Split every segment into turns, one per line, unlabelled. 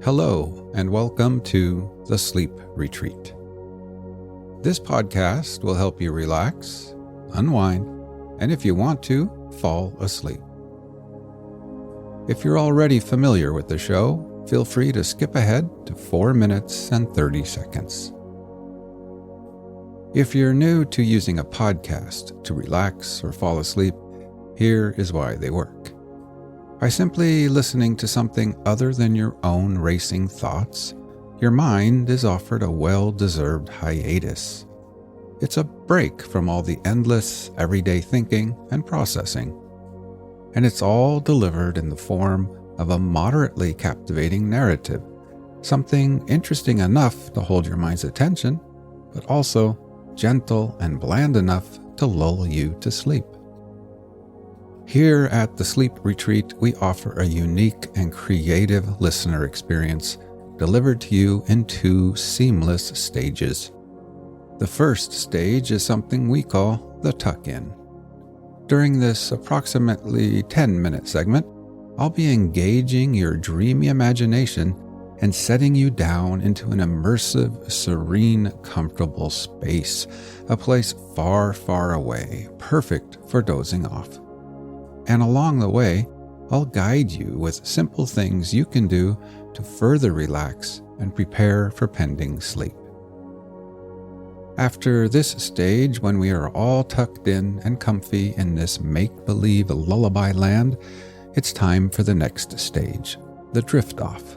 Hello, and welcome to The Sleep Retreat. This podcast will help you relax, unwind, and if you want to, fall asleep. If you're already familiar with the show, feel free to skip ahead to 4 minutes and 30 seconds. If you're new to using a podcast to relax or fall asleep, here is why they work. By simply listening to something other than your own racing thoughts, your mind is offered a well-deserved hiatus. It's a break from all the endless, everyday thinking and processing. And it's all delivered in the form of a moderately captivating narrative, something interesting enough to hold your mind's attention, but also gentle and bland enough to lull you to sleep. Here at the Sleep Retreat, we offer a unique and creative listener experience delivered to you in 2 seamless stages. The first stage is something we call the tuck-in. During this approximately 10-minute segment, I'll be engaging your dreamy imagination and setting you down into an immersive, serene, comfortable space, a place far, far away, perfect for dozing off. And along the way, I'll guide you with simple things you can do to further relax and prepare for pending sleep. After this stage, when we are all tucked in and comfy in this make-believe lullaby land, it's time for the next stage, the drift-off.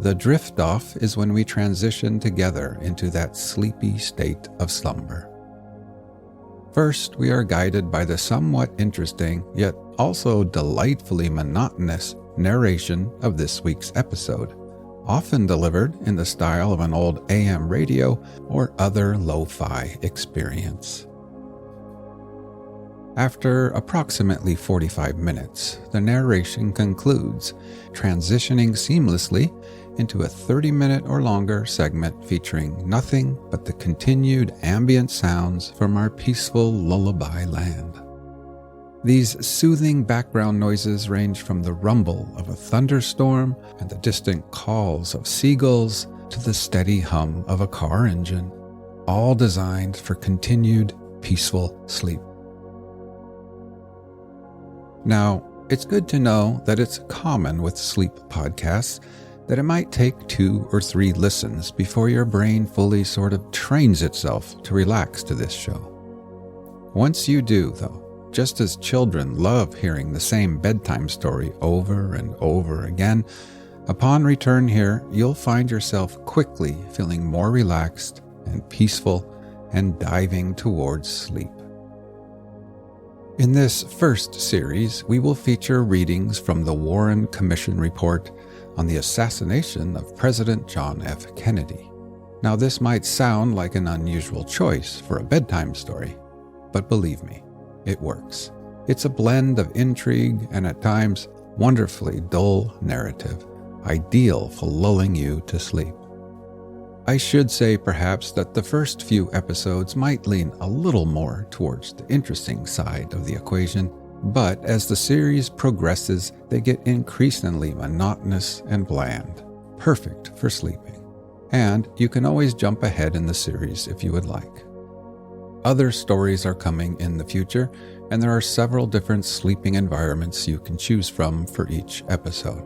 The drift-off is when we transition together into that sleepy state of slumber. First, we are guided by the somewhat interesting, yet also delightfully monotonous narration of this week's episode, often delivered in the style of an old AM radio or other lo-fi experience. After approximately 45 minutes, the narration concludes, transitioning seamlessly into a 30-minute or longer segment featuring nothing but the continued ambient sounds from our peaceful lullaby land. These soothing background noises range from the rumble of a thunderstorm and the distant calls of seagulls to the steady hum of a car engine, all designed for continued peaceful sleep. Now, it's good to know that it's common with sleep podcasts that it might take 2 or 3 listens before your brain fully sort of trains itself to relax to this show. Once you do, though, just as children love hearing the same bedtime story over and over again, upon return here, you'll find yourself quickly feeling more relaxed and peaceful and diving towards sleep. In this first series, we will feature readings from the Warren Commission report on the assassination of President John F. Kennedy. Now, this might sound like an unusual choice for a bedtime story, but believe me, it works. It's a blend of intrigue and at times wonderfully dull narrative, ideal for lulling you to sleep. I should say perhaps that the first few episodes might lean a little more towards the interesting side of the equation, but as the series progresses, they get increasingly monotonous and bland, perfect for sleeping. And you can always jump ahead in the series if you would like. Other stories are coming in the future, and there are several different sleeping environments you can choose from for each episode.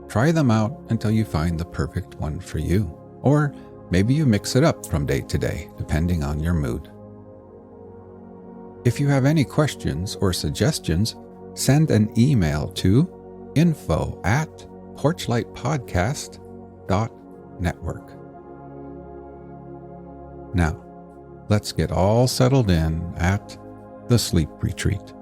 Try them out until you find the perfect one for you, or maybe you mix it up from day to day, depending on your mood. If you have any questions or suggestions, send an email to info@porchlightpodcast.network. Now, let's get all settled in at the Sleep Retreat.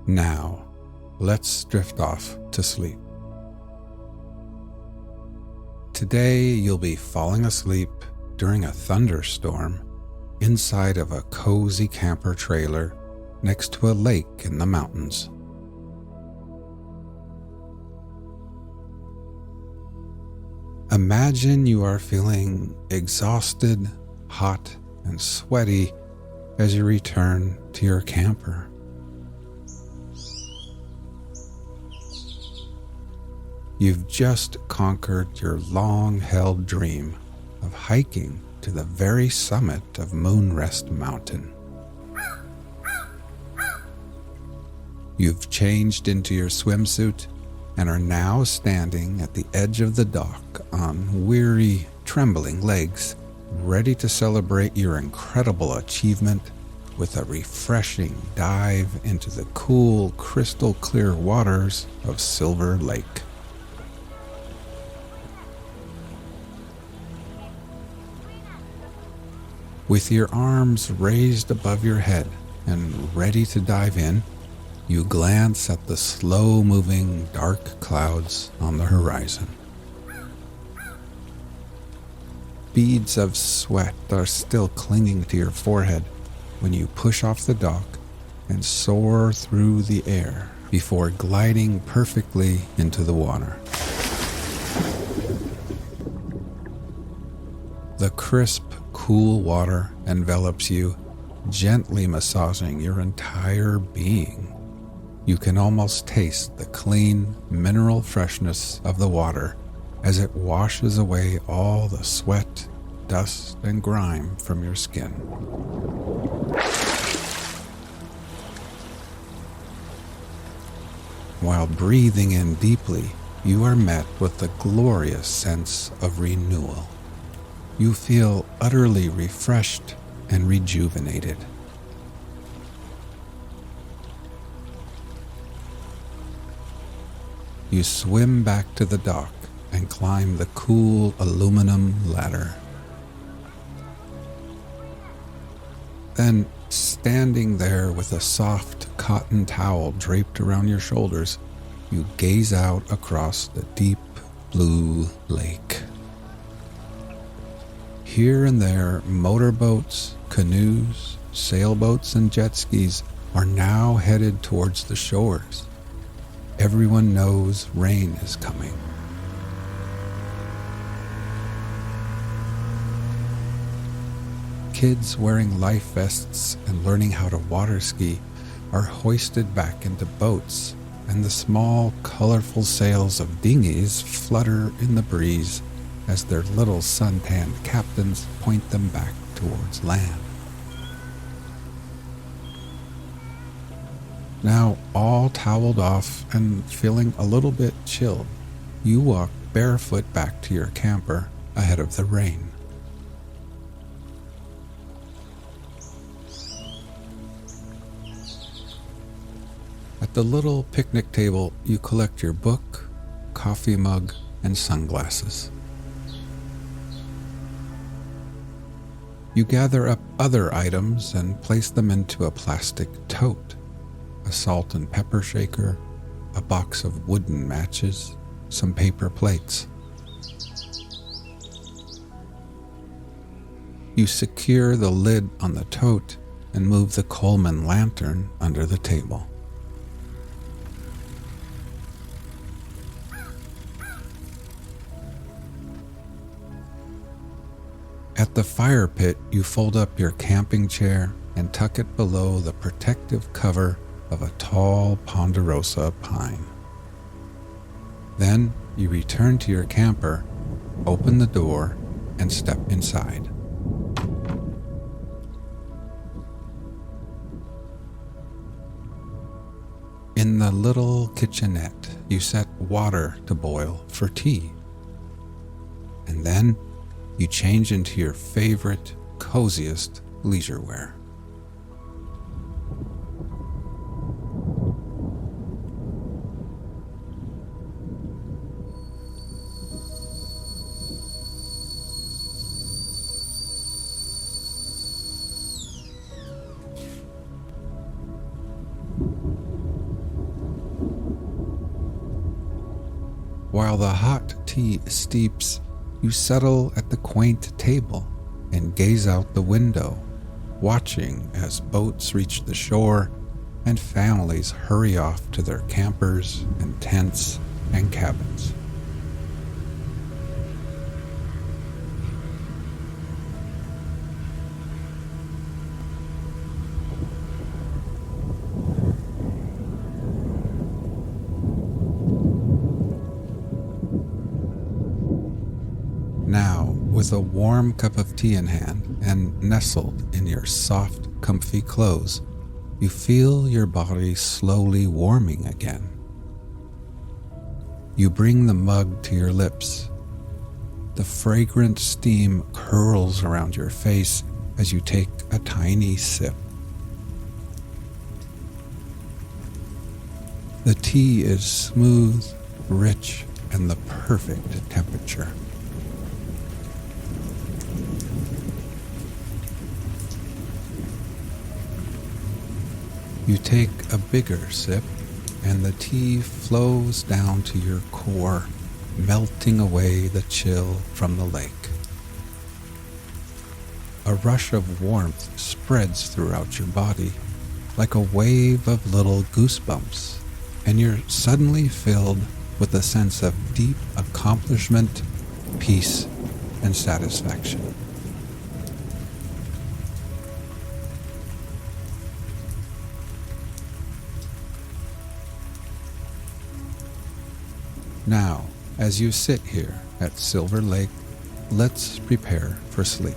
Now, let's drift off to sleep. Today, you'll be falling asleep during a thunderstorm inside of a cozy camper trailer next to a lake in the mountains. Imagine you are feeling exhausted, hot, and sweaty as you return to your camper. You've just conquered your long-held dream of hiking to the very summit of Moonrest Mountain. You've changed into your swimsuit and are now standing at the edge of the dock on weary, trembling legs, ready to celebrate your incredible achievement with a refreshing dive into the cool, crystal-clear waters of Silver Lake. With your arms raised above your head and ready to dive in, you glance at the slow-moving dark clouds on the horizon. Beads of sweat are still clinging to your forehead when you push off the dock and soar through the air before gliding perfectly into the water. The crisp, cool water envelops you, gently massaging your entire being. You can almost taste the clean, mineral freshness of the water as it washes away all the sweat, dust, and grime from your skin. While breathing in deeply, you are met with the glorious sense of renewal. You feel utterly refreshed and rejuvenated. You swim back to the dock and climb the cool aluminum ladder. Then, standing there with a soft cotton towel draped around your shoulders, you gaze out across the deep blue lake. Here and there, motorboats, canoes, sailboats, and jet skis are now headed towards the shores. Everyone knows rain is coming. Kids wearing life vests and learning how to water ski are hoisted back into boats, and the small, colorful sails of dinghies flutter in the breeze as their little suntanned captains point them back towards land. Now, all toweled off and feeling a little bit chilled, you walk barefoot back to your camper ahead of the rain. At the little picnic table, you collect your book, coffee mug, and sunglasses. You gather up other items and place them into a plastic tote. A salt and pepper shaker, a box of wooden matches, some paper plates. You secure the lid on the tote and move the Coleman lantern under the table. At the fire pit, you fold up your camping chair and tuck it below the protective cover of a tall ponderosa pine. Then you return to your camper, open the door, and step inside. In the little kitchenette, you set water to boil for tea. And then you change into your favorite, coziest leisure wear. While the hot tea steeps, you settle at the quaint table and gaze out the window, watching as boats reach the shore and families hurry off to their campers and tents and cabins. Now, with a warm cup of tea in hand and nestled in your soft, comfy clothes, you feel your body slowly warming again. You bring the mug to your lips. The fragrant steam curls around your face as you take a tiny sip. The tea is smooth, rich, and the perfect temperature. You take a bigger sip, and the tea flows down to your core, melting away the chill from the lake. A rush of warmth spreads throughout your body, like a wave of little goosebumps, and you're suddenly filled with a sense of deep accomplishment, peace, and satisfaction. Now, as you sit here at Silver Lake, let's prepare for sleep.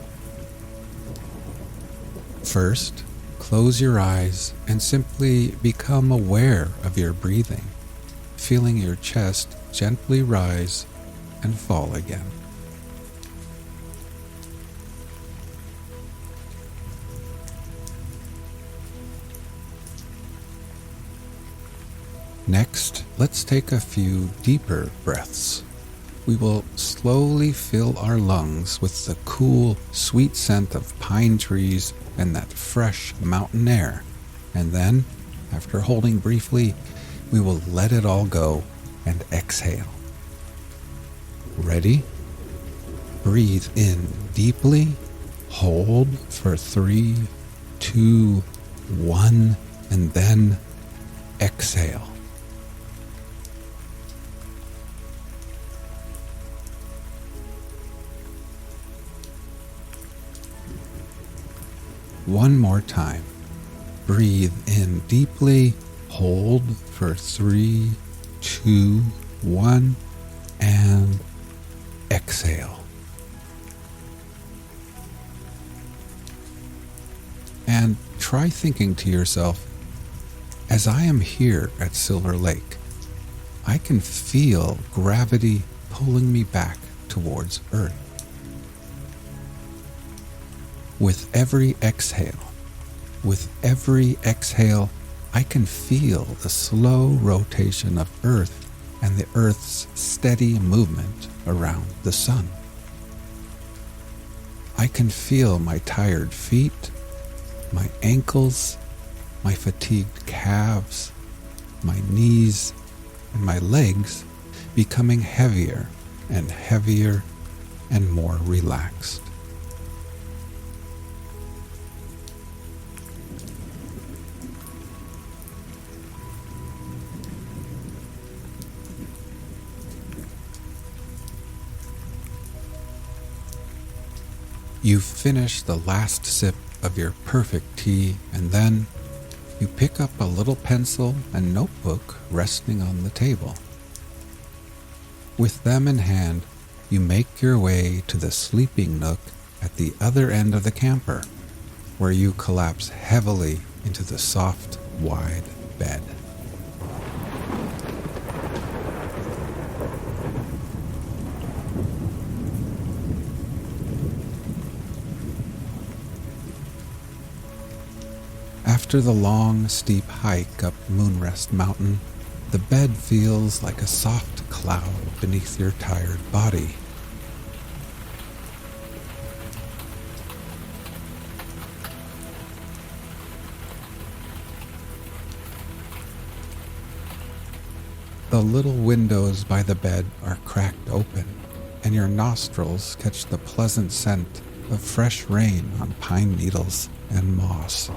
First, close your eyes and simply become aware of your breathing, feeling your chest gently rise and fall again. Next, let's take a few deeper breaths. We will slowly fill our lungs with the cool, sweet scent of pine trees and that fresh mountain air. And then, after holding briefly, we will let it all go and exhale. Ready? Breathe in deeply, hold for 3, 2, 1, and then exhale. One more time. Breathe in deeply, hold for 3, 2, 1, and exhale. And try thinking to yourself, as I am here at Silver Lake, I can feel gravity pulling me back towards Earth. With every exhale, I can feel the slow rotation of Earth and the Earth's steady movement around the sun. I can feel my tired feet, my ankles, my fatigued calves, my knees, and my legs becoming heavier and heavier and more relaxed. You finish the last sip of your perfect tea, and then you pick up a little pencil and notebook resting on the table. With them in hand, you make your way to the sleeping nook at the other end of the camper, where you collapse heavily into the soft, wide bed. After the long, steep hike up Moonrest Mountain, the bed feels like a soft cloud beneath your tired body. The little windows by the bed are cracked open, and your nostrils catch the pleasant scent of fresh rain on pine needles and moss.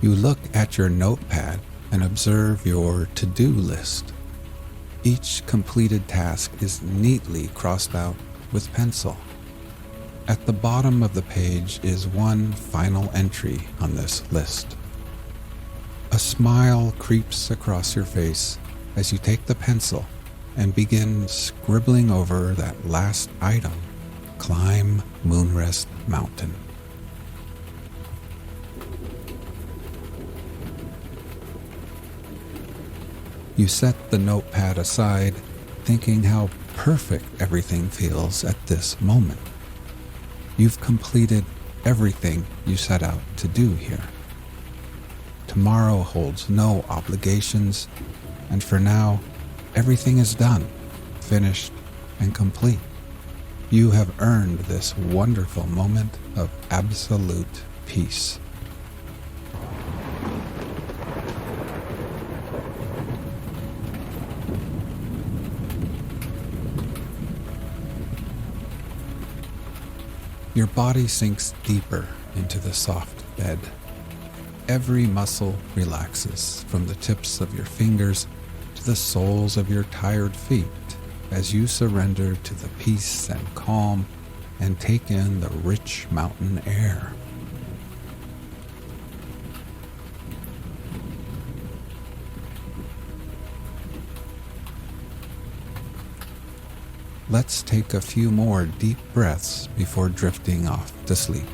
You look at your notepad and observe your to-do list. Each completed task is neatly crossed out with pencil. At the bottom of the page is one final entry on this list. A smile creeps across your face as you take the pencil and begin scribbling over that last item: climb Moonrest Mountain. You set the notepad aside, thinking how perfect everything feels at this moment. You've completed everything you set out to do here. Tomorrow holds no obligations, and for now, everything is done, finished, and complete. You have earned this wonderful moment of absolute peace. Your body sinks deeper into the soft bed. Every muscle relaxes from the tips of your fingers to the soles of your tired feet as you surrender to the peace and calm and take in the rich mountain air. Let's take a few more deep breaths before drifting off to sleep.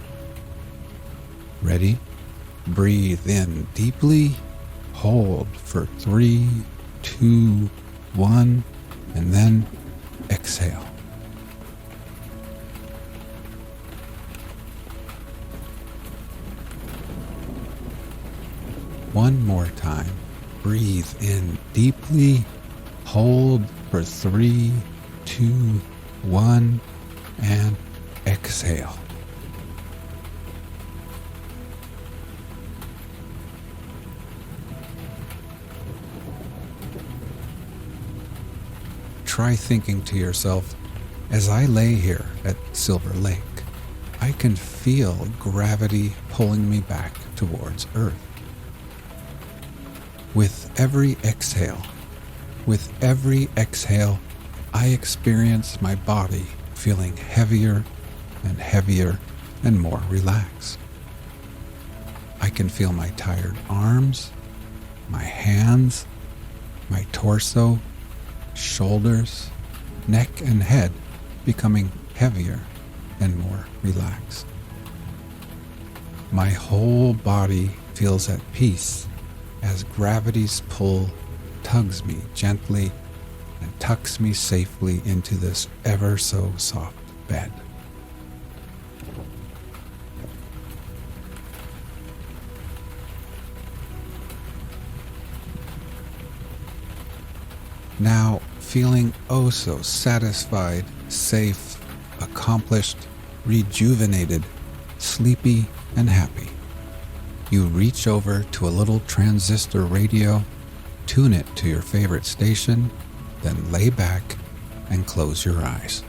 Ready? Breathe in deeply, hold for 3, 2, 1, and then exhale. One more time. Breathe in deeply, hold for 3, 2, 1, and exhale. Try thinking to yourself, as I lay here at Silver Lake, I can feel gravity pulling me back towards Earth. With every exhale, I experience my body feeling heavier and heavier and more relaxed. I can feel my tired arms, my hands, my torso, shoulders, neck, and head becoming heavier and more relaxed. My whole body feels at peace as gravity's pull tugs me gently and tucks me safely into this ever so soft bed. Now, feeling oh so satisfied, safe, accomplished, rejuvenated, sleepy, and happy, you reach over to a little transistor radio, tune it to your favorite station, then lay back and close your eyes.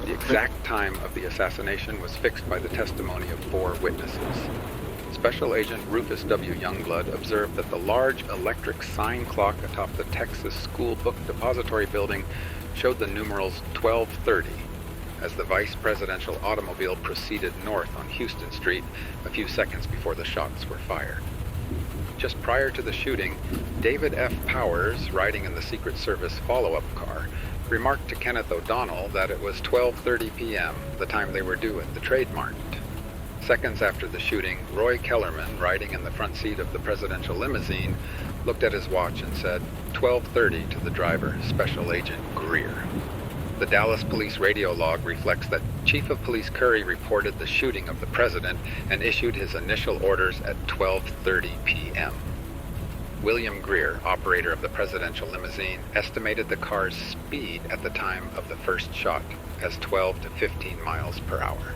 The exact time of the assassination was fixed by the testimony of 4 witnesses. Special Agent Rufus W. Youngblood observed that the large electric sign clock atop the Texas School Book Depository building showed the numerals 1230 as the vice presidential automobile proceeded north on Houston Street a few seconds before the shots were fired. Just prior to the shooting, David F. Powers, riding in the Secret Service follow-up car, remarked to Kenneth O'Donnell that it was 12:30 p.m., the time they were due at the Trade Mart. Seconds after the shooting, Roy Kellerman, riding in the front seat of the presidential limousine, looked at his watch and said 12:30 to the driver, Special Agent Greer. The Dallas Police radio log reflects that Chief of Police Curry reported the shooting of the president and issued his initial orders at 12:30 p.m. William Greer, operator of the presidential limousine, estimated the car's speed at the time of the first shot as 12 to 15 miles per hour.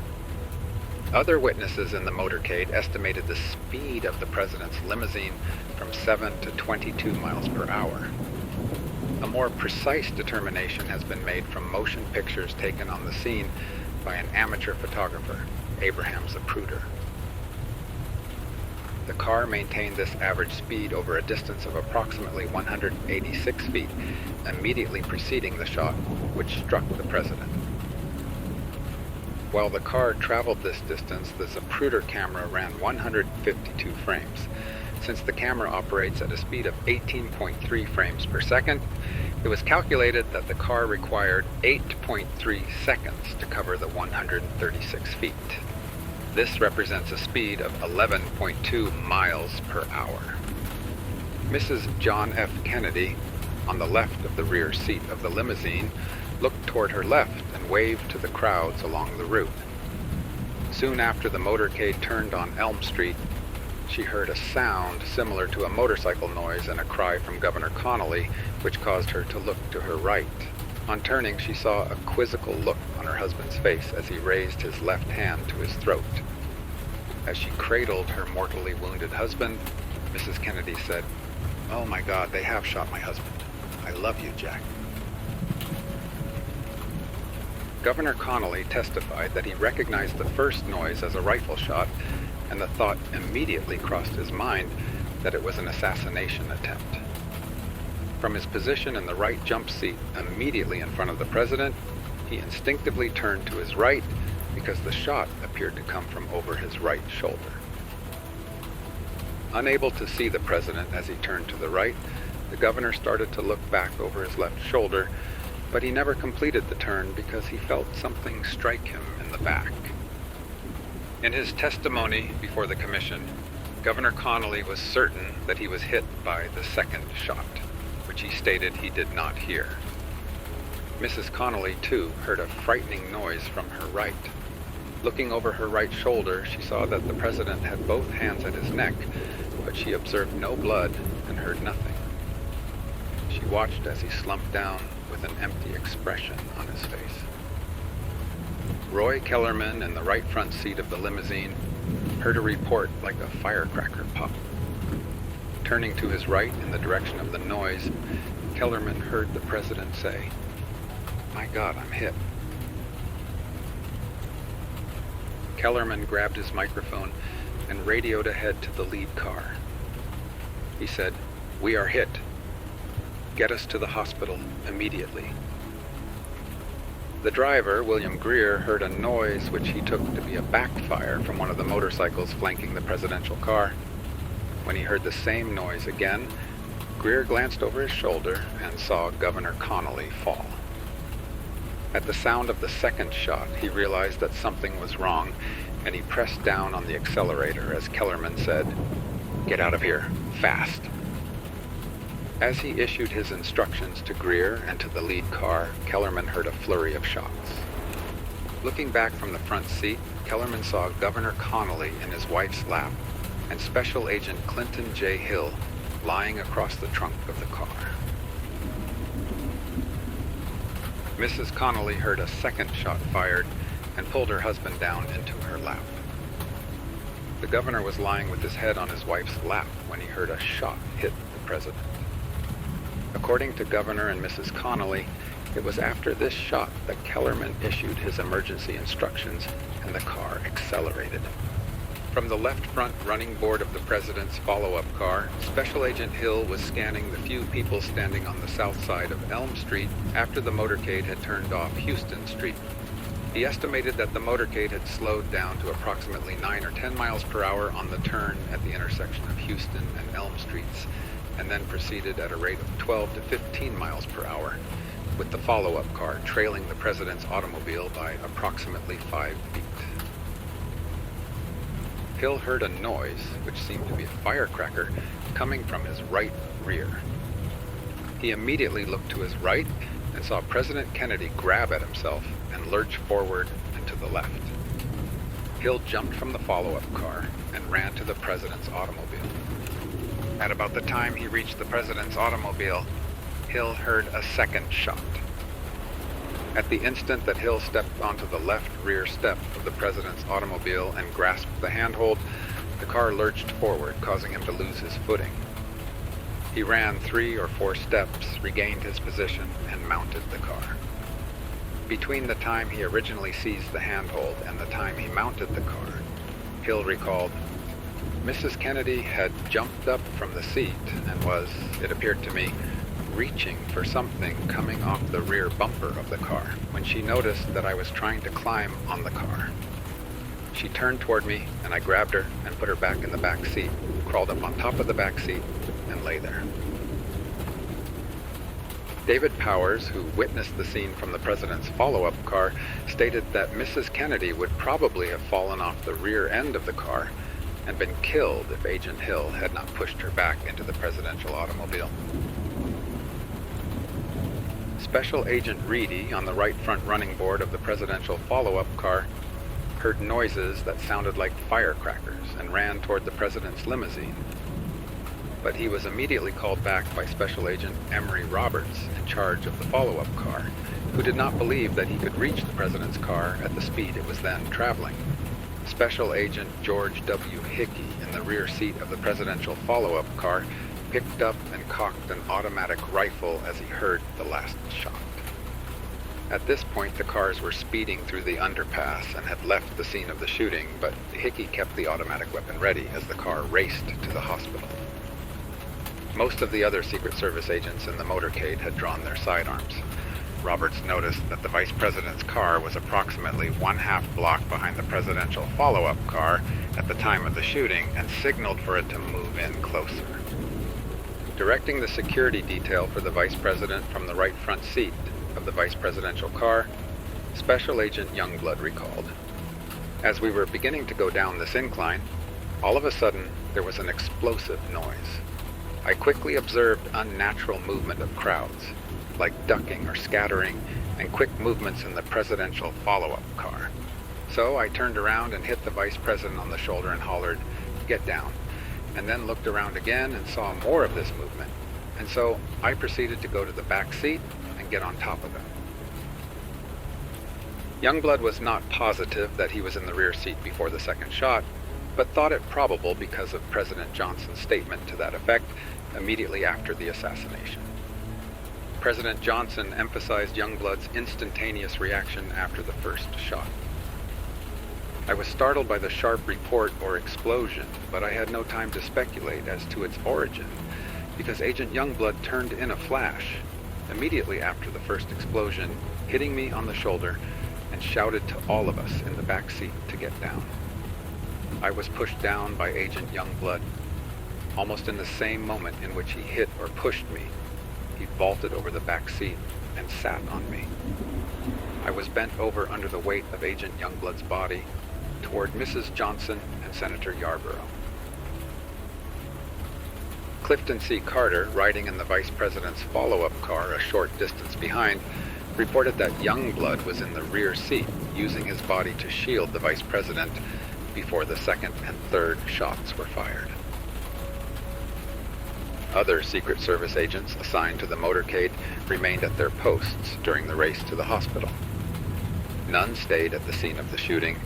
Other witnesses in the motorcade estimated the speed of the president's limousine from 7 to 22 miles per hour. A more precise determination has been made from motion pictures taken on the scene by an amateur photographer, Abraham Zapruder. The car maintained this average speed over a distance of approximately 186 feet, immediately preceding the shot, which struck the president. While the car traveled this distance, the Zapruder camera ran 152 frames. Since the camera operates at a speed of 18.3 frames per second, it was calculated that the car required 8.3 seconds to cover the 136 feet. This represents a speed of 11.2 miles per hour. Mrs. John F. Kennedy, on the left of the rear seat of the limousine, looked toward her left and waved to the crowds along the route. Soon after the motorcade turned on Elm Street, she heard a sound similar to a motorcycle noise and a cry from Governor Connolly, which caused her to look to her right. On turning, she saw a quizzical look on her husband's face as he raised his left hand to his throat. As she cradled her mortally wounded husband, Mrs. Kennedy said, "Oh my God, they have shot my husband. I love you, Jack." Governor Connolly testified that he recognized the first noise as a rifle shot, and the thought immediately crossed his mind that it was an assassination attempt. From his position in the right jump seat immediately in front of the president, he instinctively turned to his right because the shot appeared to come from over his right shoulder. Unable to see the president as he turned to the right, the governor started to look back over his left shoulder, but he never completed the turn because he felt something strike him in the back. In his testimony before the commission, Governor Connolly was certain that he was hit by the second shot, which he stated he did not hear. Mrs. Connolly, too, heard a frightening noise from her right. Looking over her right shoulder, she saw that the president had both hands at his neck, but she observed no blood and heard nothing. She watched as he slumped down with an empty expression on his face. Roy Kellerman, in the right front seat of the limousine, heard a report like a firecracker pop. Turning to his right in the direction of the noise, Kellerman heard the president say, "My God, I'm hit." Kellerman grabbed his microphone and radioed ahead to the lead car. He said, "We are hit. Get us to the hospital immediately." The driver, William Greer, heard a noise which he took to be a backfire from one of the motorcycles flanking the presidential car. When he heard the same noise again, Greer glanced over his shoulder and saw Governor Connolly fall. At the sound of the second shot, he realized that something was wrong, and he pressed down on the accelerator as Kellerman said, "Get out of here, fast." As he issued his instructions to Greer and to the lead car, Kellerman heard a flurry of shots. Looking back from the front seat, Kellerman saw Governor Connolly in his wife's lap and Special Agent Clinton J. Hill lying across the trunk of the car. Mrs. Connolly heard a second shot fired and pulled her husband down into her lap. The governor was lying with his head on his wife's lap when he heard a shot hit the president. According to Governor and Mrs. Connolly, it was after this shot that Kellerman issued his emergency instructions and the car accelerated. From the left front running board of the president's follow-up car, Special Agent Hill was scanning the few people standing on the south side of Elm Street after the motorcade had turned off Houston Street. He estimated that the motorcade had slowed down to approximately 9 or 10 miles per hour on the turn at the intersection of Houston and Elm Streets, and then proceeded at a rate of 12 to 15 miles per hour, with the follow-up car trailing the president's automobile by approximately 5 feet. Hill heard a noise, which seemed to be a firecracker, coming from his right rear. He immediately looked to his right and saw President Kennedy grab at himself and lurch forward and to the left. Hill jumped from the follow-up car and ran to the president's automobile. At about the time he reached the president's automobile, Hill heard a second shot. At the instant that Hill stepped onto the left rear step of the president's automobile and grasped the handhold, the car lurched forward, causing him to lose his footing. He ran 3 or 4 steps, regained his position, and mounted the car. Between the time he originally seized the handhold and the time he mounted the car, Hill recalled, Mrs. Kennedy had jumped up from the seat and was, it appeared to me, reaching for something coming off the rear bumper of the car when she noticed that I was trying to climb on the car. She turned toward me, and I grabbed her and put her back in the back seat, crawled up on top of the back seat, and lay there. David Powers, who witnessed the scene from the president's follow-up car, stated that Mrs. Kennedy would probably have fallen off the rear end of the car and been killed if Agent Hill had not pushed her back into the presidential automobile. Special Agent Reedy, on the right front running board of the presidential follow-up car, heard noises that sounded like firecrackers and ran toward the president's limousine. But he was immediately called back by Special Agent Emery Roberts, in charge of the follow-up car, who did not believe that he could reach the president's car at the speed it was then traveling. Special Agent George W. Hickey, in the rear seat of the presidential follow-up car, picked up and cocked an automatic rifle as he heard the last shot. At this point, the cars were speeding through the underpass and had left the scene of the shooting, but Hickey kept the automatic weapon ready as the car raced to the hospital. Most of the other Secret Service agents in the motorcade had drawn their sidearms. Roberts noticed that the vice president's car was approximately 1/2 block behind the presidential follow-up car at the time of the shooting and signaled for it to move in closer. Directing the security detail for the vice president from the right front seat of the vice presidential car, Special Agent Youngblood recalled, as we were beginning to go down this incline, all of a sudden there was an explosive noise. I quickly observed unnatural movement of crowds, like ducking or scattering, and quick movements in the presidential follow-up car. So I turned around and hit the vice president on the shoulder and hollered, "Get down," and then looked around again and saw more of this movement. And so I proceeded to go to the back seat and get on top of him. Youngblood was not positive that he was in the rear seat before the second shot, but thought it probable because of President Johnson's statement to that effect immediately after the assassination. President Johnson emphasized Youngblood's instantaneous reaction after the first shot. I was startled by the sharp report or explosion, but I had no time to speculate as to its origin, because Agent Youngblood turned in a flash, immediately after the first explosion, hitting me on the shoulder, and shouted to all of us in the back seat to get down. I was pushed down by Agent Youngblood. Almost in the same moment in which he hit or pushed me, he vaulted over the back seat and sat on me. I was bent over under the weight of Agent Youngblood's body toward Mrs. Johnson and Senator Yarborough. Clifton C. Carter, riding in the Vice President's follow-up car a short distance behind, reported that Youngblood was in the rear seat, using his body to shield the Vice President before the second and third shots were fired. Other Secret Service agents assigned to the motorcade remained at their posts during the race to the hospital. None stayed at the scene of the shooting,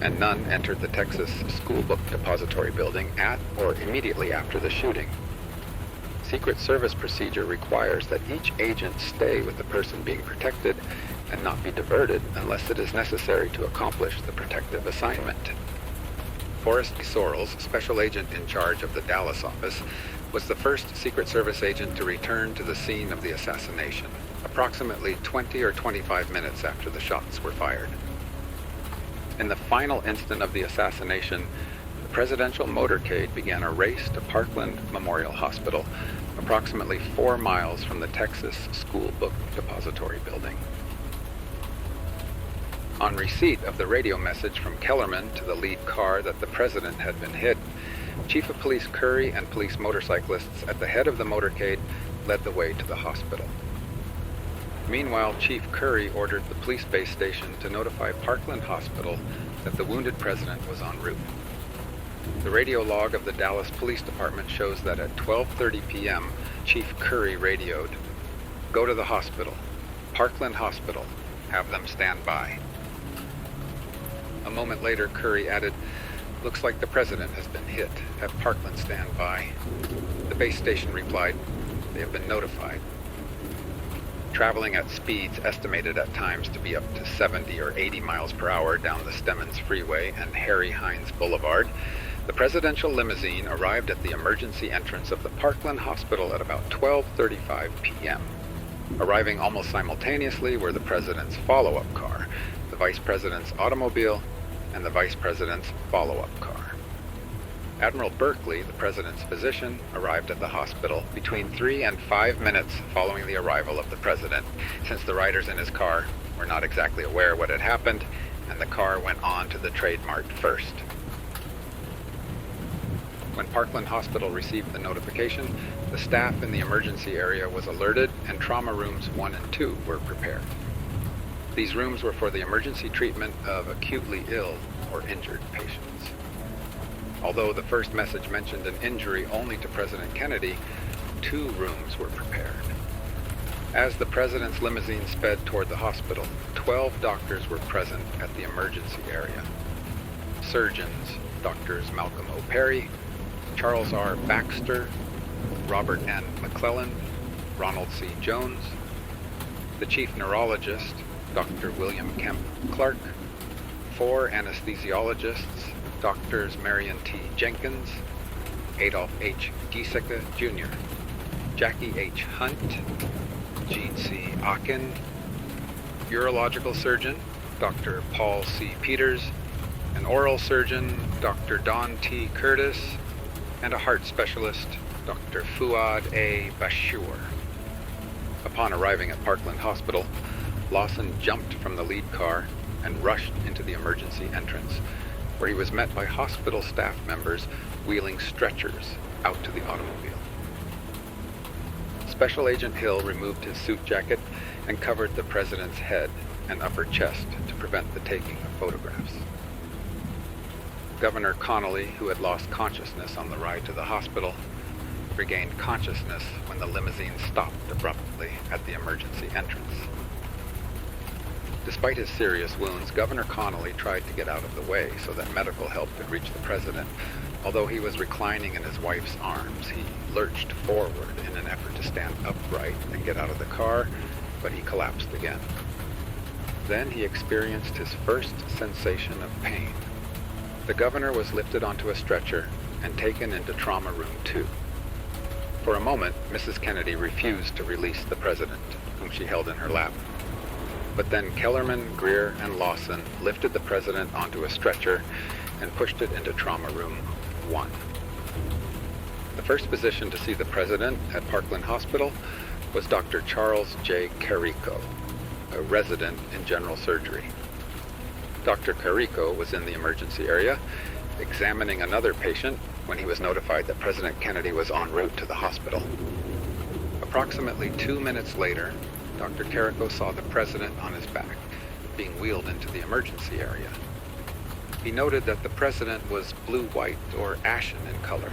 and none entered the Texas School Book Depository building at or immediately after the shooting. Secret Service procedure requires that each agent stay with the person being protected and not be diverted unless it is necessary to accomplish the protective assignment. Forrest Sorrells, special agent in charge of the Dallas office, was the first Secret Service agent to return to the scene of the assassination, approximately 20 or 25 minutes after the shots were fired. In the final instant of the assassination, the presidential motorcade began a race to Parkland Memorial Hospital, approximately 4 miles from the Texas School Book Depository building. On receipt of the radio message from Kellerman to the lead car that the president had been hit, Chief of Police Curry and police motorcyclists at the head of the motorcade led the way to the hospital. Meanwhile, Chief Curry ordered the police base station to notify Parkland Hospital that the wounded president was en route. The radio log of the Dallas Police Department shows that at 12:30 p.m., Chief Curry radioed, "Go to the hospital. Parkland Hospital. Have them stand by." A moment later, Curry added, "Looks like the president has been hit. Have Parkland stand by." The base station replied, "They have been notified." Traveling at speeds estimated at times to be up to 70 or 80 miles per hour down the Stemmons Freeway and Harry Hines Boulevard, the presidential limousine arrived at the emergency entrance of the Parkland Hospital at about 12:35 p.m. Arriving almost simultaneously were the president's follow-up car, the vice president's automobile, and the vice president's follow-up car. Admiral Berkeley, the president's physician, arrived at the hospital between 3 and 5 minutes following the arrival of the president, since the riders in his car were not exactly aware what had happened, and the car went on to the Trade Mart first. When Parkland Hospital received the notification, the staff in the emergency area was alerted, and trauma rooms 1 and 2 were prepared. These rooms were for the emergency treatment of acutely ill or injured patients. Although the first message mentioned an injury only to President Kennedy, 2 rooms were prepared. As the president's limousine sped toward the hospital, 12 doctors were present at the emergency area. Surgeons, Drs. Malcolm O. Perry, Charles R. Baxter, Robert N. McClellan, Ronald C. Jones, the chief neurologist, Dr. William Kemp Clark, 4 anesthesiologists, Drs. Marion T. Jenkins, Adolph H. Giesecke, Jr., Jackie H. Hunt, Gene C. Akin, urological surgeon, Dr. Paul C. Peters, an oral surgeon, Dr. Don T. Curtis, and a heart specialist, Dr. Fuad A. Bashur. Upon arriving at Parkland Hospital, Lawson jumped from the lead car and rushed into the emergency entrance, where he was met by hospital staff members wheeling stretchers out to the automobile. Special Agent Hill removed his suit jacket and covered the president's head and upper chest to prevent the taking of photographs. Governor Connolly, who had lost consciousness on the ride to the hospital, regained consciousness when the limousine stopped abruptly at the emergency entrance. Despite his serious wounds, Governor Connolly tried to get out of the way so that medical help could reach the president. Although he was reclining in his wife's arms, he lurched forward in an effort to stand upright and get out of the car, but he collapsed again. Then he experienced his first sensation of pain. The governor was lifted onto a stretcher and taken into Trauma Room 2. For a moment, Mrs. Kennedy refused to release the president, whom she held in her lap. But then Kellerman, Greer, and Lawson lifted the president onto a stretcher and pushed it into Trauma Room 1. The first physician to see the president at Parkland Hospital was Dr. Charles J. Carrico, a resident in general surgery. Dr. Carrico was in the emergency area, examining another patient when he was notified that President Kennedy was en route to the hospital. Approximately 2 minutes later, Dr. Carrico saw the president on his back, being wheeled into the emergency area. He noted that the president was blue-white or ashen in color,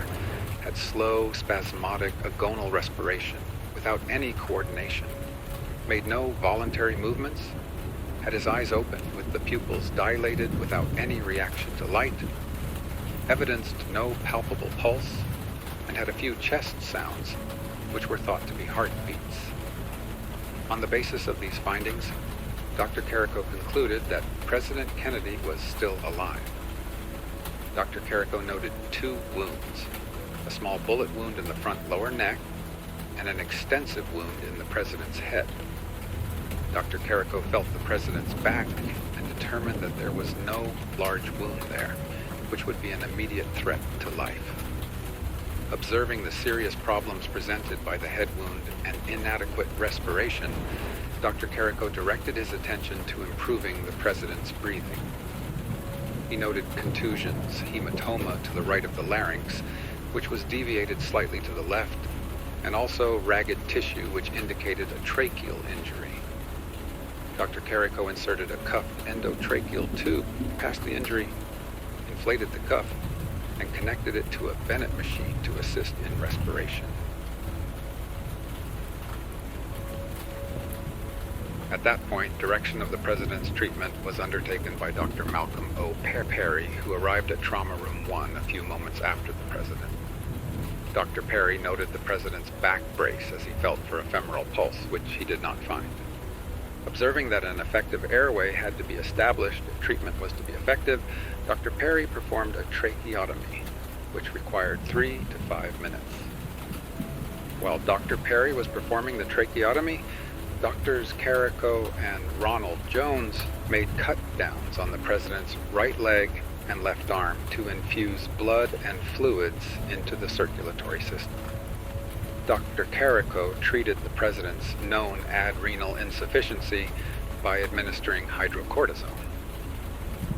had slow, spasmodic, agonal respiration without any coordination, made no voluntary movements, had his eyes open with the pupils dilated without any reaction to light, evidenced no palpable pulse, and had a few chest sounds, which were thought to be heartbeats. On the basis of these findings, Dr. Carrico concluded that President Kennedy was still alive. Dr. Carrico noted 2 wounds, a small bullet wound in the front lower neck and an extensive wound in the president's head. Dr. Carrico felt the president's back and determined that there was no large wound there, which would be an immediate threat to life. Observing the serious problems presented by the head wound and inadequate respiration, Dr. Carrico directed his attention to improving the president's breathing. He noted contusions, hematoma to the right of the larynx, which was deviated slightly to the left, and also ragged tissue which indicated a tracheal injury. Dr. Carrico inserted a cuffed endotracheal tube past the injury, inflated the cuff, and connected it to a Bennett machine to assist in respiration. At that point, direction of the President's treatment was undertaken by Dr. Malcolm O. Perry, who arrived at Trauma Room 1 a few moments after the President. Dr. Perry noted the President's back brace as he felt for a femoral pulse, which he did not find. Observing that an effective airway had to be established if treatment was to be effective, Dr. Perry performed a tracheotomy, which required 3 to 5 minutes. While Dr. Perry was performing the tracheotomy, Doctors Carrico and Ronald Jones made cut downs on the President's right leg and left arm to infuse blood and fluids into the circulatory system. Dr. Carrico treated the President's known adrenal insufficiency by administering hydrocortisone.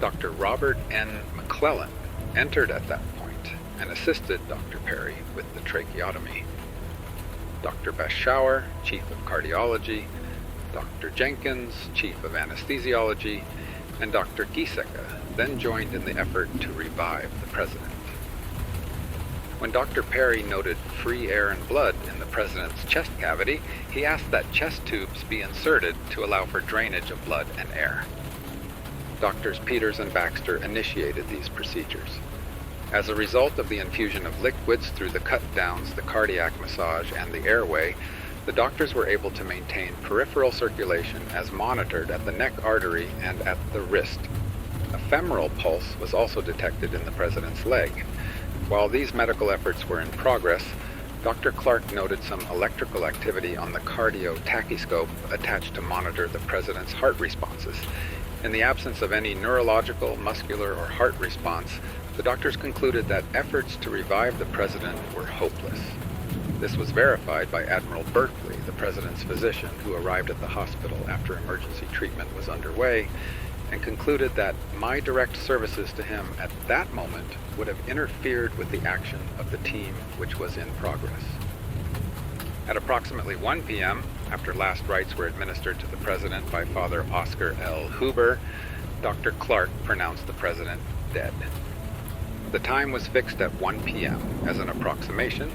Dr. Robert N. McClellan entered at that point and assisted Dr. Perry with the tracheotomy. Dr. Bashauer, Chief of Cardiology, Dr. Jenkins, Chief of Anesthesiology, and Dr. Giesecke then joined in the effort to revive the President. When Dr. Perry noted free air and blood in the President's chest cavity, he asked that chest tubes be inserted to allow for drainage of blood and air. Doctors Peters and Baxter initiated these procedures. As a result of the infusion of liquids through the cut-downs, the cardiac massage, and the airway, the doctors were able to maintain peripheral circulation as monitored at the neck artery and at the wrist. A femoral pulse was also detected in the President's leg. While these medical efforts were in progress, Dr. Clark noted some electrical activity on the cardiotachyscope attached to monitor the President's heart responses. In the absence of any neurological, muscular, or heart response, the doctors concluded that efforts to revive the President were hopeless. This was verified by Admiral Berkeley, the President's physician, who arrived at the hospital after emergency treatment was underway, and concluded that my direct services to him at that moment would have interfered with the action of the team which was in progress. At approximately 1 p.m., after last rites were administered to the President by Father Oscar L. Huber, Dr. Clark pronounced the President dead. The time was fixed at 1 p.m. as an approximation,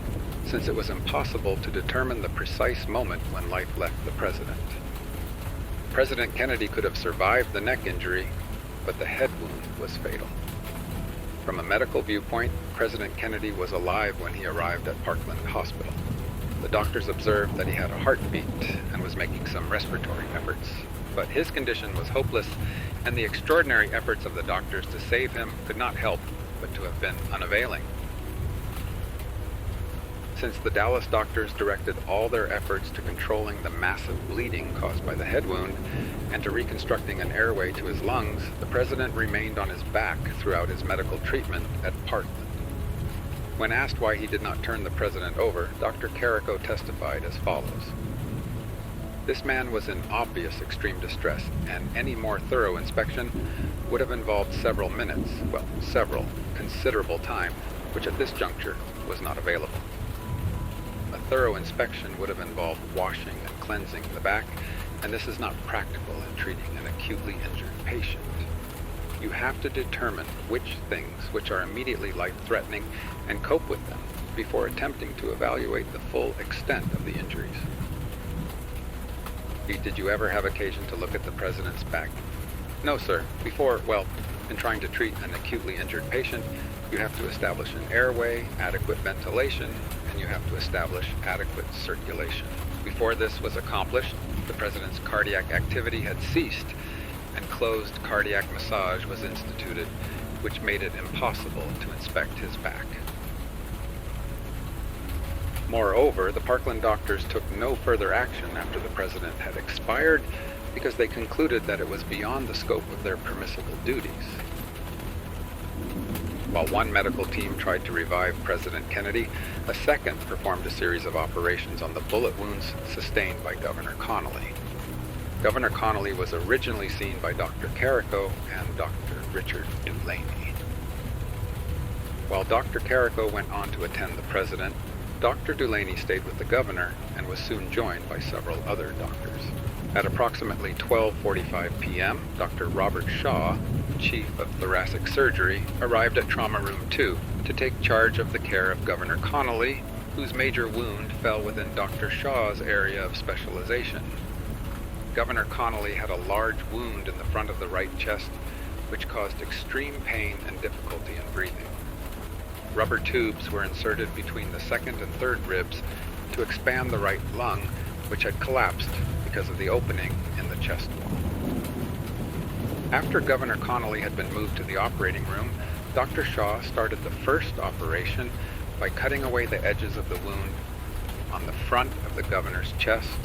since it was impossible to determine the precise moment when life left the President. President Kennedy could have survived the neck injury, but the head wound was fatal. From a medical viewpoint, President Kennedy was alive when he arrived at Parkland Hospital. The doctors observed that he had a heartbeat and was making some respiratory efforts, but his condition was hopeless, and the extraordinary efforts of the doctors to save him could not help but to have been unavailing. Since the Dallas doctors directed all their efforts to controlling the massive bleeding caused by the head wound and to reconstructing an airway to his lungs, the President remained on his back throughout his medical treatment at Parkland. When asked why he did not turn the President over, Dr. Carrico testified as follows. This man was in obvious extreme distress, and any more thorough inspection would have involved several minutes, considerable time, which at this juncture was not available. A thorough inspection would have involved washing and cleansing the back, and this is not practical in treating an acutely injured patient. You have to determine which things which are immediately life-threatening and cope with them before attempting to evaluate the full extent of the injuries. Did you ever have occasion to look at the President's back? No, sir. In trying to treat an acutely injured patient, you have to establish an airway, adequate ventilation, and you have to establish adequate circulation. Before this was accomplished, the President's cardiac activity had ceased, and closed cardiac massage was instituted, which made it impossible to inspect his back. Moreover, the Parkland doctors took no further action after the President had expired because they concluded that it was beyond the scope of their permissible duties. While one medical team tried to revive President Kennedy, a second performed a series of operations on the bullet wounds sustained by Governor Connolly. Governor Connolly was originally seen by Dr. Carrico and Dr. Richard Dulaney. While Dr. Carrico went on to attend the President, Dr. Dulaney stayed with the governor and was soon joined by several other doctors. At approximately 12:45 p.m., Dr. Robert Shaw, Chief of Thoracic Surgery, arrived at Trauma Room 2 to take charge of the care of Governor Connolly, whose major wound fell within Dr. Shaw's area of specialization. Governor Connolly had a large wound in the front of the right chest, which caused extreme pain and difficulty in breathing. Rubber tubes were inserted between the second and third ribs to expand the right lung, which had collapsed because of the opening in the chest wall. After Governor Connolly had been moved to the operating room, Dr. Shaw started the first operation by cutting away the edges of the wound on the front of the governor's chest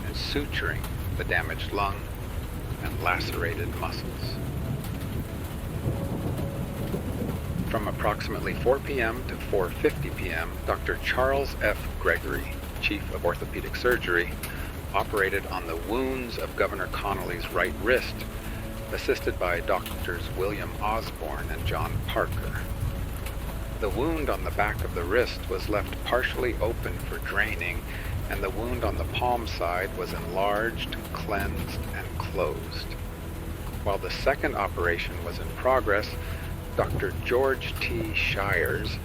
and suturing the damaged lung and lacerated muscles. From approximately 4 p.m. to 4:50 p.m., Dr. Charles F. Gregory, Chief of Orthopedic Surgery, operated on the wounds of Governor Connolly's right wrist, assisted by Doctors William Osborne and John Parker. The wound on the back of the wrist was left partially open for draining, and the wound on the palm side was enlarged, cleansed, and closed. While the second operation was in progress, Dr. George T. Shires,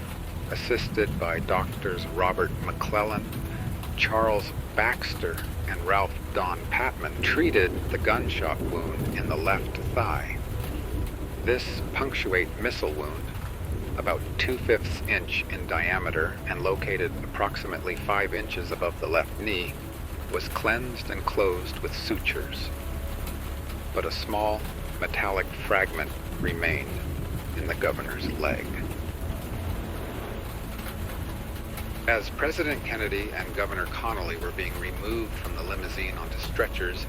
assisted by Doctors Robert McClellan, Charles Baxter, and Ralph Don Patman, treated the gunshot wound in the left thigh. This punctuate missile wound, about 2/5 inch in diameter and located approximately 5 inches above the left knee, was cleansed and closed with sutures. But a small metallic fragment remained in the governor's leg. As President Kennedy and Governor Connolly were being removed from the limousine onto stretchers,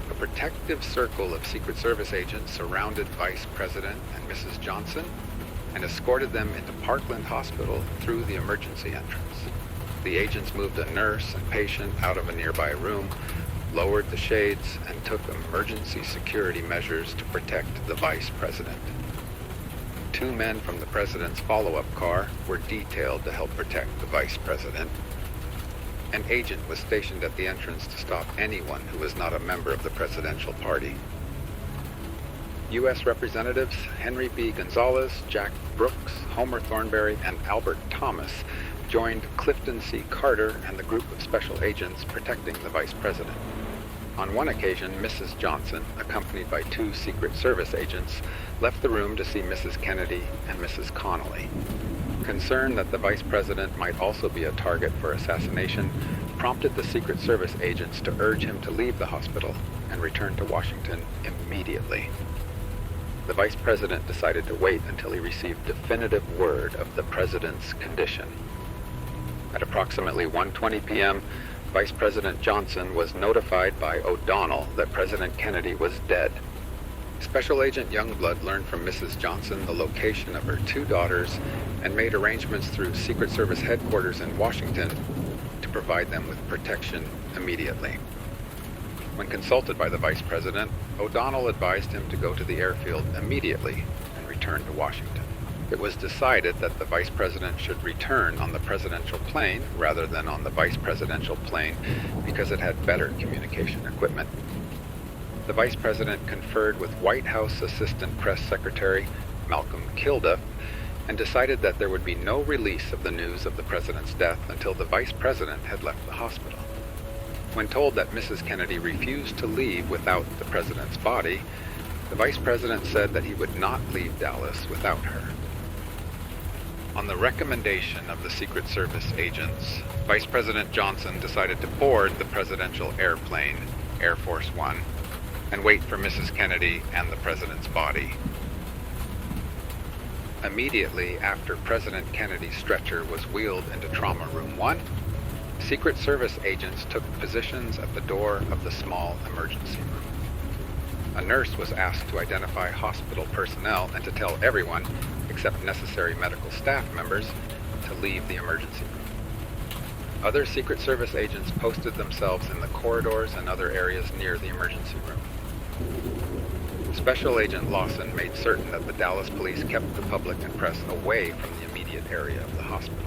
a protective circle of Secret Service agents surrounded Vice President and Mrs. Johnson and escorted them into Parkland Hospital through the emergency entrance. The agents moved a nurse and patient out of a nearby room, lowered the shades, and took emergency security measures to protect the Vice President. 2 men from the President's follow-up car were detailed to help protect the Vice President. An agent was stationed at the entrance to stop anyone who was not a member of the presidential party. U.S. Representatives Henry B. Gonzalez, Jack Brooks, Homer Thornberry, and Albert Thomas joined Clifton C. Carter and the group of special agents protecting the Vice President. On one occasion, Mrs. Johnson, accompanied by 2 Secret Service agents, left the room to see Mrs. Kennedy and Mrs. Connolly. Concern that the Vice President might also be a target for assassination prompted the Secret Service agents to urge him to leave the hospital and return to Washington immediately. The Vice President decided to wait until he received definitive word of the President's condition. At approximately 1:20 p.m., Vice President Johnson was notified by O'Donnell that President Kennedy was dead. Special Agent Youngblood learned from Mrs. Johnson the location of her 2 daughters and made arrangements through Secret Service headquarters in Washington to provide them with protection immediately. When consulted by the Vice President, O'Donnell advised him to go to the airfield immediately and return to Washington. It was decided that the Vice President should return on the presidential plane rather than on the Vice Presidential plane because it had better communication equipment. The Vice President conferred with White House Assistant Press Secretary Malcolm Kilduff and decided that there would be no release of the news of the President's death until the Vice President had left the hospital. When told that Mrs. Kennedy refused to leave without the President's body, the Vice President said that he would not leave Dallas without her. On the recommendation of the Secret Service agents, Vice President Johnson decided to board the presidential airplane, Air Force One, and wait for Mrs. Kennedy and the President's body. Immediately after President Kennedy's stretcher was wheeled into Trauma Room 1, Secret Service agents took positions at the door of the small emergency room. A nurse was asked to identify hospital personnel and to tell everyone, except necessary medical staff members, to leave the emergency room. Other Secret Service agents posted themselves in the corridors and other areas near the emergency room. Special Agent Lawson made certain that the Dallas police kept the public and press away from the immediate area of the hospital.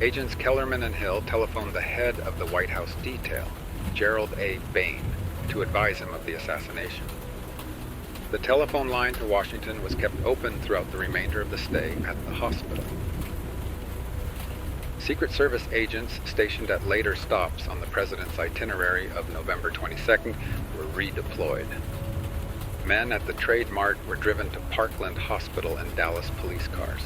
Agents Kellerman and Hill telephoned the head of the White House detail, Gerald A. Bain, to advise him of the assassination. The telephone line to Washington was kept open throughout the remainder of the stay at the hospital. Secret Service agents stationed at later stops on the President's itinerary of November 22nd were redeployed. Men at the Trade Mart were driven to Parkland Hospital in Dallas police cars.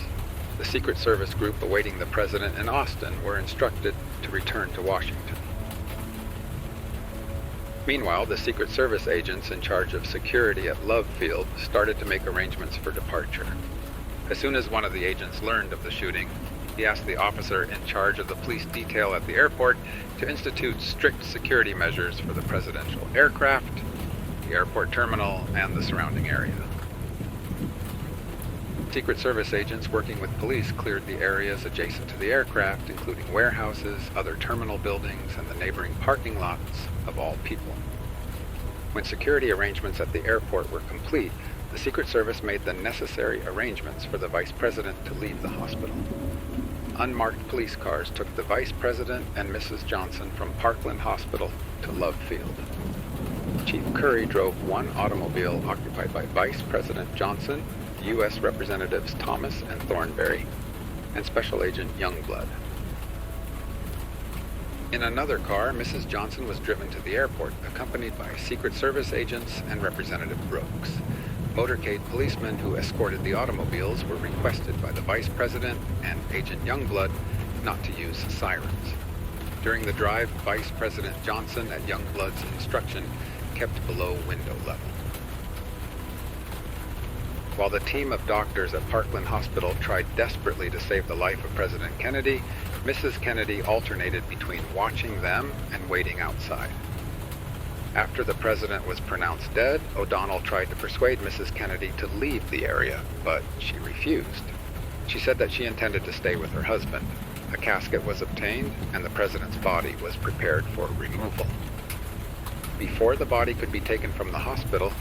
The Secret Service group awaiting the President in Austin were instructed to return to Washington. Meanwhile, the Secret Service agents in charge of security at Love Field started to make arrangements for departure. As soon as one of the agents learned of the shooting, he asked the officer in charge of the police detail at the airport to institute strict security measures for the presidential aircraft, the airport terminal, and the surrounding area. Secret Service agents working with police cleared the areas adjacent to the aircraft, including warehouses, other terminal buildings, and the neighboring parking lots of all people. When security arrangements at the airport were complete, the Secret Service made the necessary arrangements for the Vice President to leave the hospital. Unmarked police cars took the Vice President and Mrs. Johnson from Parkland Hospital to Love Field. Chief Curry drove one automobile occupied by Vice President Johnson, U.S. Representatives Thomas and Thornberry, and Special Agent Youngblood. In another car, Mrs. Johnson was driven to the airport, accompanied by Secret Service agents and Representative Brooks. Motorcade policemen who escorted the automobiles were requested by the Vice President and Agent Youngblood not to use sirens. During the drive, Vice President Johnson, at Youngblood's instruction, kept below window level. While the team of doctors at Parkland Hospital tried desperately to save the life of President Kennedy, Mrs. Kennedy alternated between watching them and waiting outside. After the president was pronounced dead, O'Donnell tried to persuade Mrs. Kennedy to leave the area, but she refused. She said that she intended to stay with her husband. A casket was obtained, and the president's body was prepared for removal. Before the body could be taken from the hospital,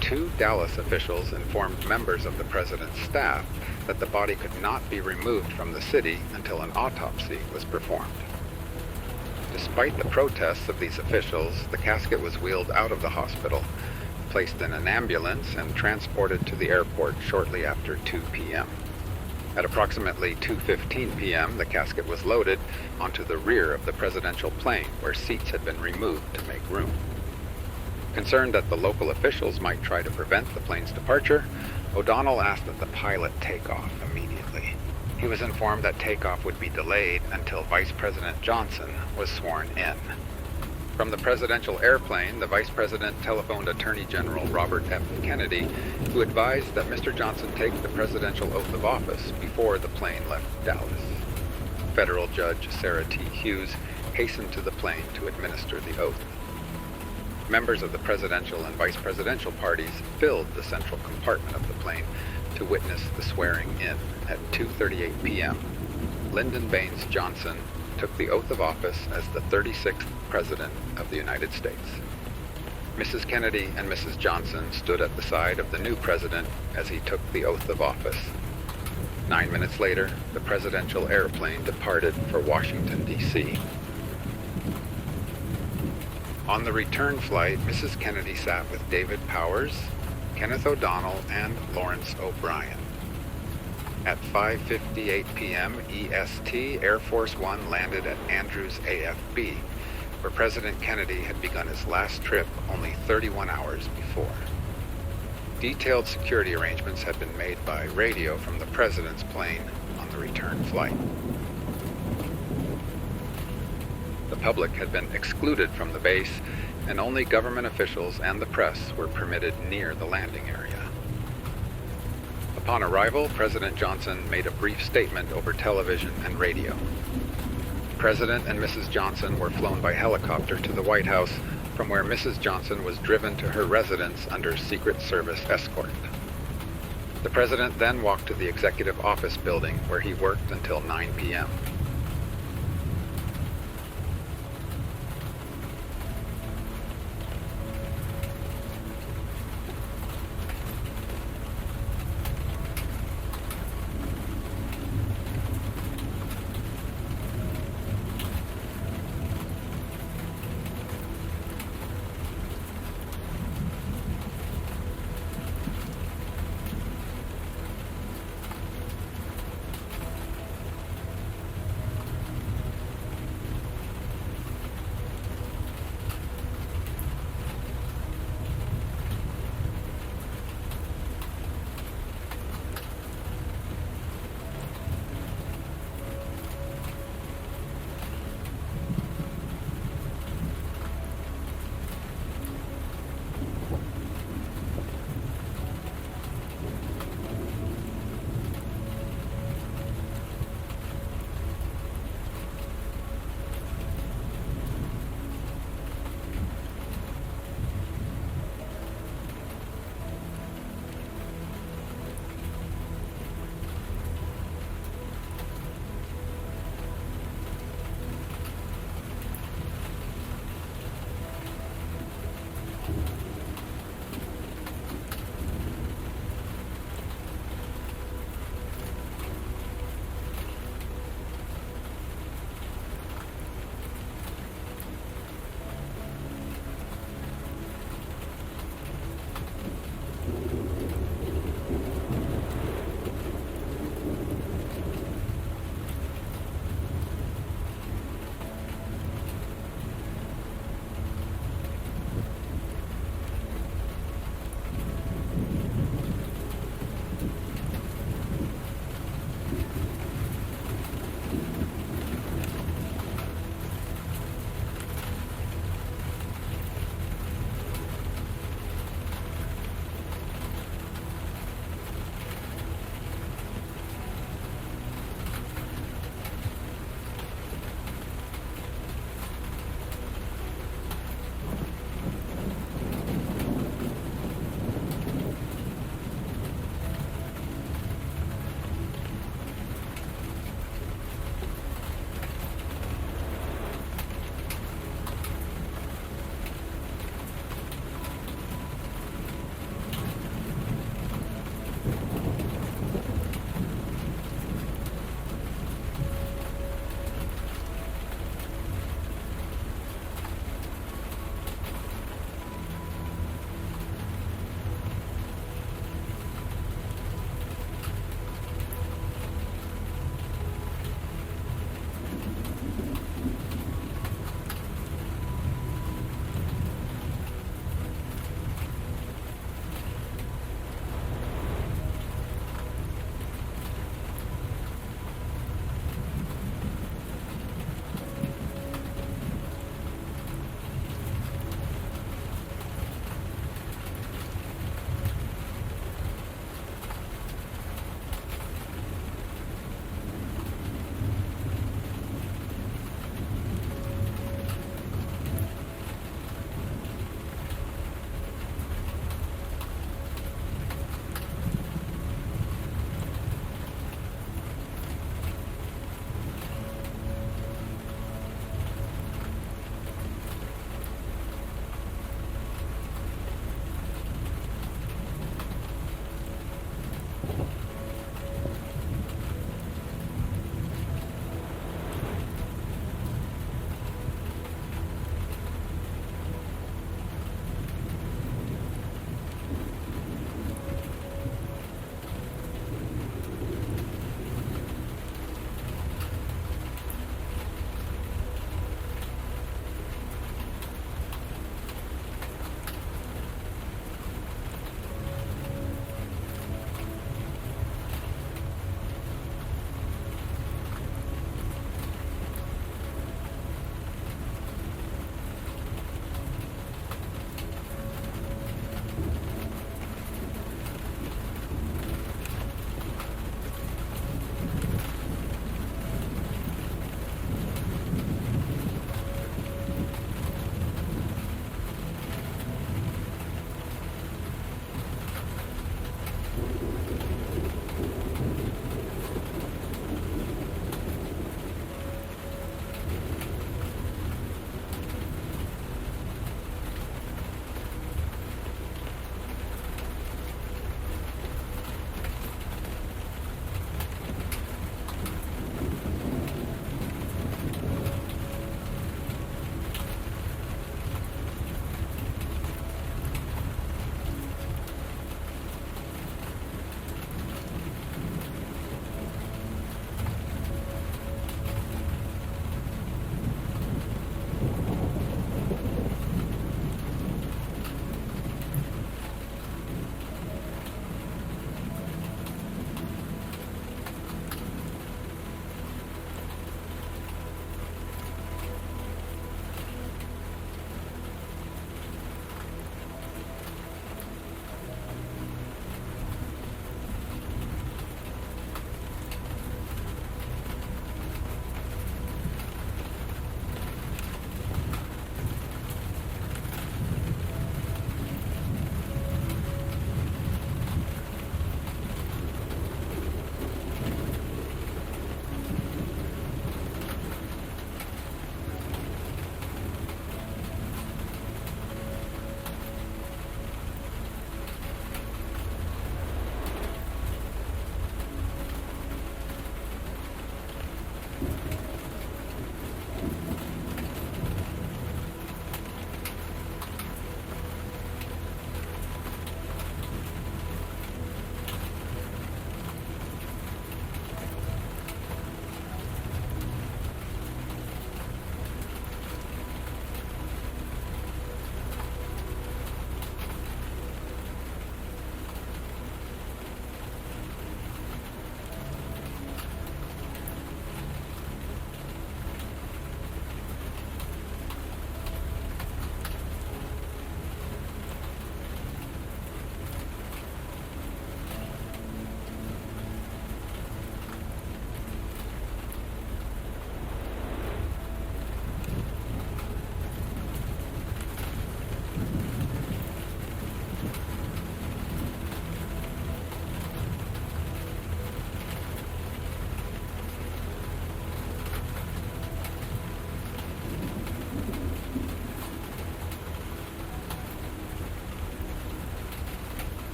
2 Dallas officials informed members of the president's staff that the body could not be removed from the city until an autopsy was performed. Despite the protests of these officials, the casket was wheeled out of the hospital, placed in an ambulance, and transported to the airport shortly after 2 p.m. At approximately 2:15 p.m., the casket was loaded onto the rear of the presidential plane, where seats had been removed to make room. Concerned that the local officials might try to prevent the plane's departure, O'Donnell asked that the pilot take off immediately. He was informed that takeoff would be delayed until Vice President Johnson was sworn in. From the presidential airplane, the Vice President telephoned Attorney General Robert F. Kennedy, who advised that Mr. Johnson take the presidential oath of office before the plane left Dallas. Federal Judge Sarah T. Hughes hastened to the plane to administer the oath. Members of the presidential and vice presidential parties filled the central compartment of the plane to witness the swearing in. At 2:38 p.m., Lyndon B. Johnson took the oath of office as the 36th President of the United States. Mrs. Kennedy and Mrs. Johnson stood at the side of the new president as he took the oath of office. 9 minutes later, the presidential airplane departed for Washington, D.C. On the return flight, Mrs. Kennedy sat with David Powers, Kenneth O'Donnell, and Lawrence O'Brien. At 5:58 p.m. EST, Air Force One landed at Andrews AFB, where President Kennedy had begun his last trip only 31 hours before. Detailed security arrangements had been made by radio from the president's plane on the return flight. The public had been excluded from the base, and only government officials and the press were permitted near the landing area. Upon arrival, President Johnson made a brief statement over television and radio. President and Mrs. Johnson were flown by helicopter to the White House, from where Mrs. Johnson was driven to her residence under Secret Service escort. The president then walked to the executive office building, where he worked until 9 p.m.